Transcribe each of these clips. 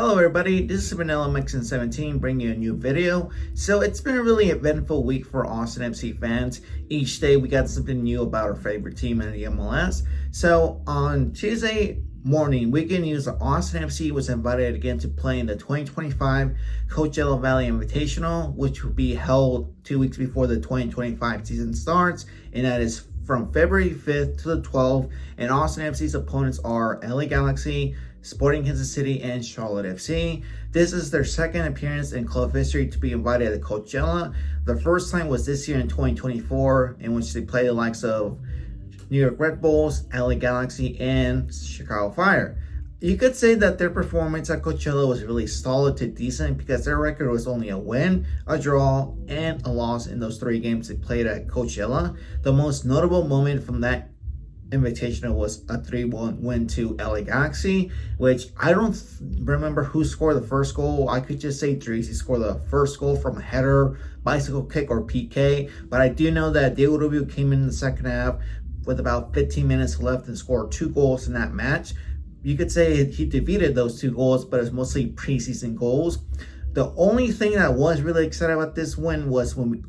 Hello everybody, this is VanillaMexican 17 bringing you a new video. So it's been a really eventful week for Austin FC fans. Each day we got something new about our favorite team in the MLS. So on Tuesday morning, weekend news, Austin FC was invited again to play in the 2025 Coachella Valley Invitational, which will be held 2 weeks before the 2025 season starts, and that is from February 5th to the 12th. And Austin FC's opponents are LA Galaxy, Sporting Kansas City, and Charlotte FC. This is their second appearance in club history to be invited to Coachella. The first time was this year in 2024, in which they played the likes of New York Red Bulls, LA Galaxy, and Chicago Fire. You could say that their performance at Coachella was really solid to decent because their record was only a win, a draw, and a loss in those 3 games they played at Coachella. The most notable moment from that Invitational was a 3-1 win to LA Galaxy, which I don't remember who scored the first goal. I could just say Drizzy scored the first goal from a header, bicycle kick, or PK, but I do know that Diego Rubio came in the second half with about 15 minutes left and scored 2 goals in that match. You could say he defeated those 2 goals, but it's mostly preseason goals. The only thing that I was really excited about this win was when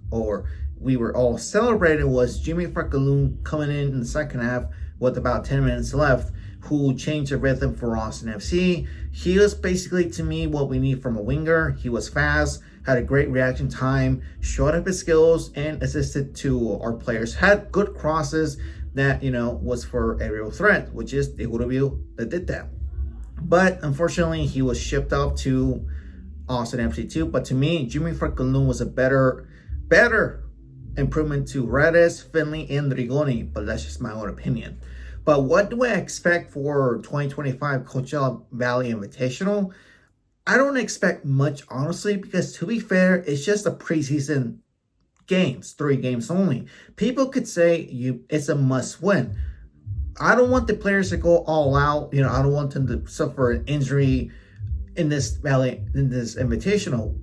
we were all celebrating was Jimmy Frakaloon coming in the second half with about 10 minutes left, who changed the rhythm for Austin FC. He was basically, to me, what we need from a winger. He was fast, had a great reaction time, showed up his skills, and assisted to our players. Had good crosses that, was for aerial threat, which is Diego Rubio that did that. But unfortunately, he was shipped off to Austin FC too. But to me, Jimmy Frakaloon was a better improvement to Redes, Finley, and Rigoni, but that's just my own opinion. But what do I expect for 2025 Coachella Valley Invitational? I don't expect much, honestly, because to be fair, it's just a preseason games, 3 games only. People could say it's a must win. I don't want the players to go all out. I don't want them to suffer an injury in this invitational.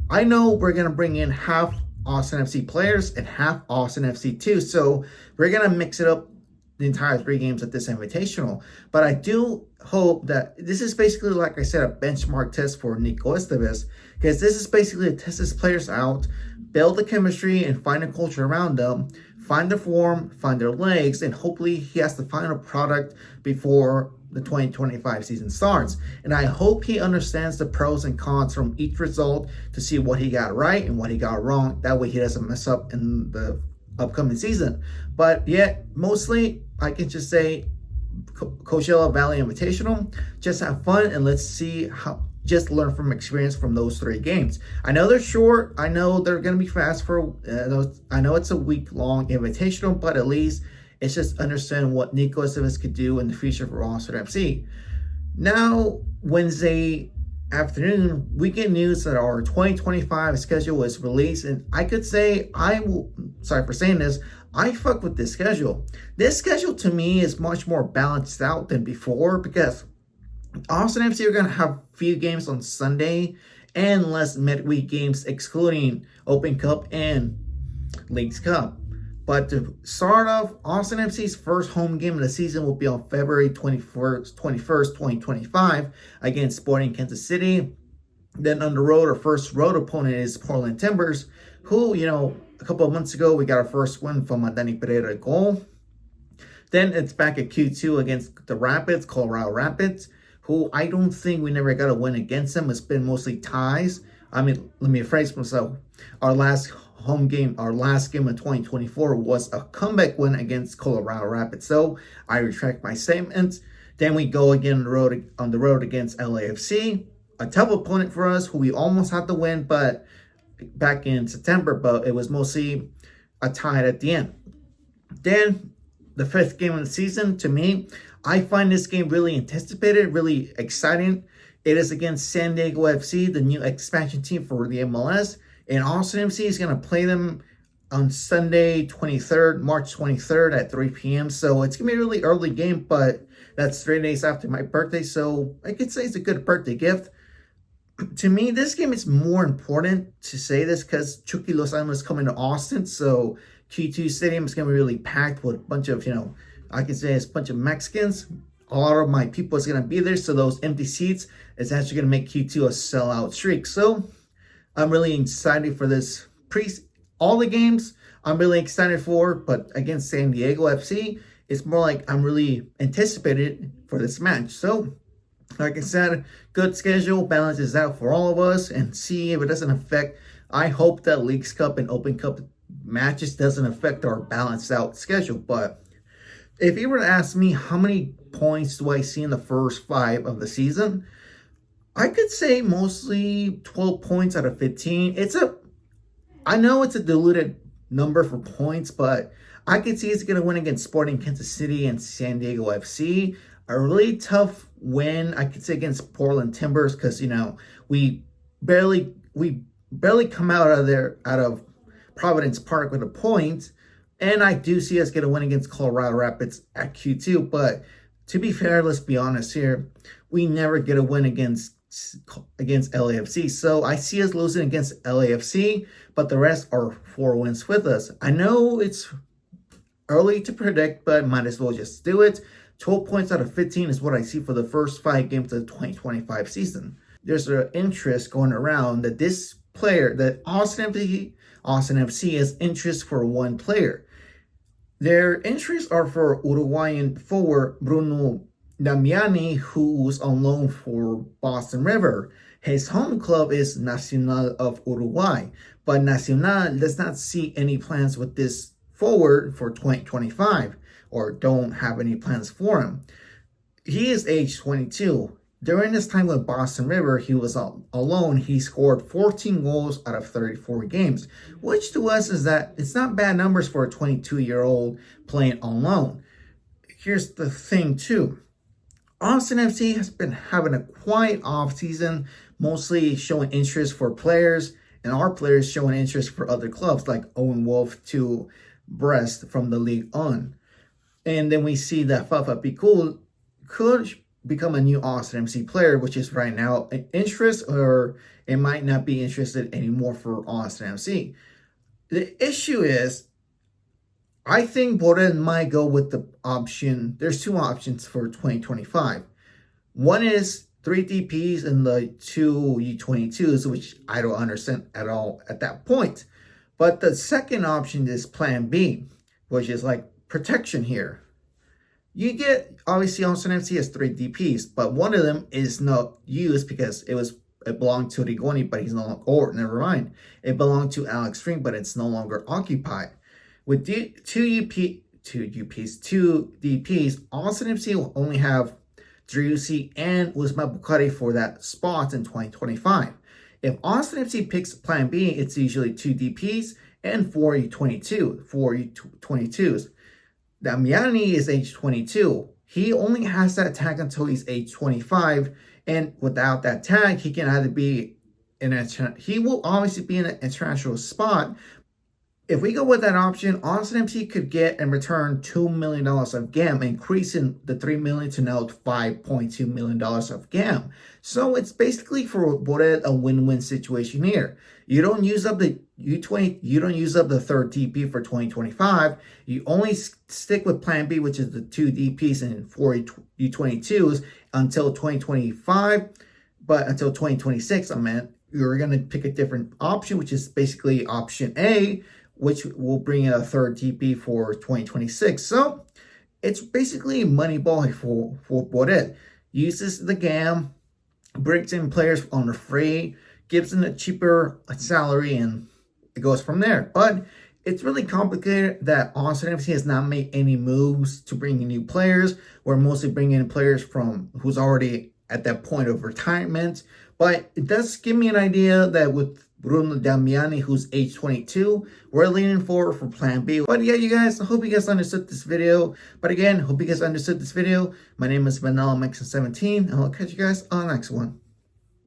I know we're gonna bring in half Austin FC players and half Austin FC too, so we're gonna mix it up the entire 3 games at this invitational. But I do hope that this is basically, like I said, a benchmark test for Nico Estevez, because this is basically to test his players out, build the chemistry and find a culture around them, find the form, find their legs, and hopefully he has the final product before the 2025 season starts. And I hope he understands the pros and cons from each result to see what he got right and what he got wrong. That way he doesn't mess up in the upcoming season. But yet, mostly, I can just say Coachella Valley Invitational, just have fun and let's see just learn from experience from those 3 games. I know they're short. I know they're going to be fast I know it's a week-long invitational, but at least it's just understand what Nico Estevez could do in the future for Austin FC. Now, Wednesday afternoon, we get news that our 2025 schedule was released, and I could say sorry for saying this, I fuck with this schedule. This schedule to me is much more balanced out than before, because Austin FC are going to have few games on Sunday and less midweek games, excluding Open Cup and Leagues Cup. But to start off, Austin FC's first home game of the season will be on February 21st, 2025 against Sporting Kansas City. Then on the road, our first road opponent is Portland Timbers, who, a couple of months ago, we got our first win from a Danny Pereira goal. Then it's back at Q2 against the Rapids, Colorado Rapids, who I don't think we never got a win against them. It's been mostly ties. Let me rephrase myself. Our last game of 2024 was a comeback win against Colorado Rapids. So I retract my statements. Then we go again on the road against LAFC, a tough opponent for us who we almost had to win, but back in September, but it was mostly a tie at the end. Then the 5th game of the season, to me, I find this game really anticipated, really exciting. It is against San Diego FC, the new expansion team for the MLS. And Austin FC is going to play them on Sunday, March 23rd at 3 p.m. So it's going to be a really early game, but that's 3 days after my birthday. So I could say it's a good birthday gift. To me, this game is more important to say this because Chucky Lozano is coming to Austin. So Q2 Stadium is going to be really packed with a bunch of, I can say it's a bunch of Mexicans. a lot of my people is going to be there. So those empty seats is actually going to make Q2 a sellout streak. So I'm really excited for this all the games I'm really excited for, but against San Diego FC, it's more like I'm really anticipated for this match. So, like I said, good schedule balances out for all of us, and see if it doesn't affect. I hope that Leagues Cup and Open Cup matches doesn't affect our balanced out schedule. But if you were to ask me how many points do I see in the first 5 of the season, I could say mostly 12 points out of 15. I know it's a diluted number for points, but I could see it's going to win against Sporting Kansas City and San Diego FC. A really tough win, I could say, against Portland Timbers, because, we barely come out of Providence Park with a point. And I do see us get a win against Colorado Rapids at Q2. But to be fair, let's be honest here, we never get a win against LAFC. So I see us losing against LAFC, but the rest are 4 wins with us. I know it's early to predict, but might as well just do it. 12 points out of 15 is what I see for the first 5 games of the 2025 season. There's an interest going around that this player, that Austin FC has interest for one player. Their interests are for Uruguayan forward Bruno Damiani, who's on loan for Boston River. His home club is Nacional of Uruguay, but Nacional does not see any plans with this forward for 2025, or don't have any plans for him. He is age 22. During his time with Boston River, he was alone. He scored 14 goals out of 34 games, which to us is that it's not bad numbers for a 22-year-old playing on loan. Here's the thing too. Austin FC has been having a quiet offseason, mostly showing interest for players, and our players showing interest for other clubs like Owen Wolf to Brest from the League On. And then we see that Fafa Pikul could become a new Austin FC player, which is right now an interest, or it might not be interested anymore for Austin FC. The issue is, I think Borrell might go with the option. There's 2 options for 2025. One is 3 DPs and the 2 U22s, which I don't understand at all at that point. But the second option is Plan B, which is like protection here. You get, obviously, Austin FC has 3 DPs, but one of them is not used because it belonged to Rigoni, but he's no longer, or never mind. It belonged to Alex String, but it's no longer occupied. With 2 DPs, Austin FC will only have Driussi and Usman Bukhari for that spot in 2025. If Austin FC picks Plan B, it's usually 2 DPs and 4 U22s. Damiani is age 22. He only has that tag until he's age 25, and without that tag, he can either be he will obviously be in an international spot. If we go with that option, Austin FC could get and return $2 million of GAM, increasing the $3 million to now $5.2 million of GAM. So it's basically for Borrell a win-win situation here. You don't use up the U20, you don't use up the third DP for 2025. You only stick with Plan B, which is the 2 DPs and 4 U22s until 2025. But until 2026, you're going to pick a different option, which is basically option A, which will bring in a third DP for 2026. So it's basically money ball for Borrell. Uses the GAM, brings in players on the free, gives them a cheaper salary, and it goes from there. But it's really complicated that Austin FC has not made any moves to bring in new players. We're mostly bringing in players from who's already at that point of retirement. But it does give me an idea that with Bruno Damiani, who's age 22, we're leaning forward for Plan B. But yeah, you guys, I hope you guys understood this video. But again, hope you guys understood this video. My name is VanillaMexican 17, and I'll catch you guys on the next one.